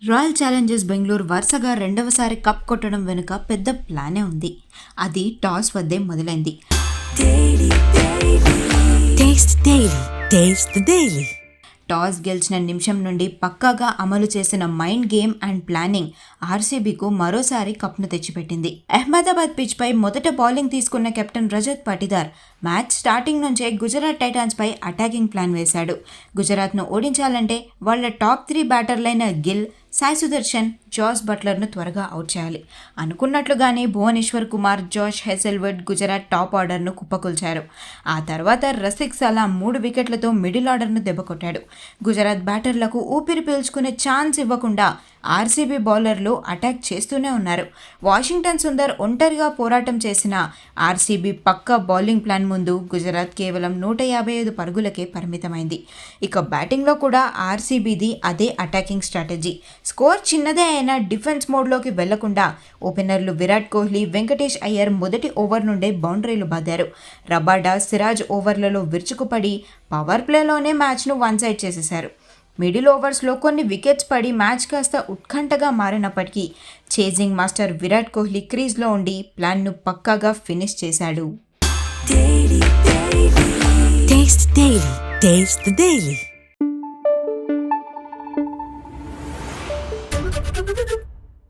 Royal Challengers Bengaluru వరుసగా రెండవసారి cup కొట్టడం వెనుక పెద్ద ప్లానే ఉంది. అది టాస్ వద్దే మొదలైంది. టాస్ గెలిచిన నిమిషం నుండి పక్కాగా అమలు చేసిన మైండ్ గేమ్ అండ్ ప్లానింగ్ ఆర్సీబీకు మరోసారి కప్ను తెచ్చిపెట్టింది. అహ్మదాబాద్ పిచ్ పై మొదట బౌలింగ్ తీసుకున్న captain Rajat Patidar match starting నుంచే గుజరాత్ టైటాన్స్ పై అటాకింగ్ ప్లాన్ వేశాడు. గుజరాత్ను ఓడించాలంటే వాళ్ల టాప్ 3 బ్యాటర్లైన గిల్, సాయి సుదర్శన్, జాస్ బట్లర్ను త్వరగా అవుట్ చేయాలి. అనుకున్నట్లుగానే Bhuvneshwar Kumar, Josh Hazlewood Gujarat top ఆర్డర్ను కుప్పకూల్చారు. ఆ తర్వాత రసిక్ సలా 3 వికెట్లతో మిడిల్ ఆర్డర్ను దెబ్బకొట్టాడు. గుజరాత్ బ్యాటర్లకు ఊపిరి పీల్చుకునే ఛాన్స్ ఇవ్వకుండా ఆర్సీబీ బౌలర్లు అటాక్ చేస్తూనే ఉన్నారు. వాషింగ్టన్ సుందర్ ఒంటరిగా పోరాటం చేసిన ఆర్సీబీ పక్కా బౌలింగ్ ప్లాన్ ముందు గుజరాత్ కేవలం 155 పరుగులకే పరిమితమైంది. ఇక బ్యాటింగ్లో కూడా ఆర్సీబీది అదే అటాకింగ్ స్ట్రాటజీ. స్కోర్ చిన్నదే అయినా డిఫెన్స్ మోడ్లోకి వెళ్లకుండా ఓపెనర్లు విరాట్ కోహ్లీ, వెంకటేష్ అయ్యర్ మొదటి ఓవర్ నుండే బౌండరీలు బాదారు. రబాడా, సిరాజ్ ఓవర్లలో విరుచుకుపడి పవర్ ప్లేలోనే మ్యాచ్ను వన్ సైడ్ చేసేశారు. మిడిల్ ఓవర్స్లో కొన్ని వికెట్స్ పడి మ్యాచ్ కాస్త ఉత్కంఠగా మారినప్పటికీ చేజింగ్ మాస్టర్ విరాట్ కోహ్లీ క్రీజ్లో ఉండి ప్లాన్ను పక్కాగా ఫినిష్ చేశాడు. Taste the Daily.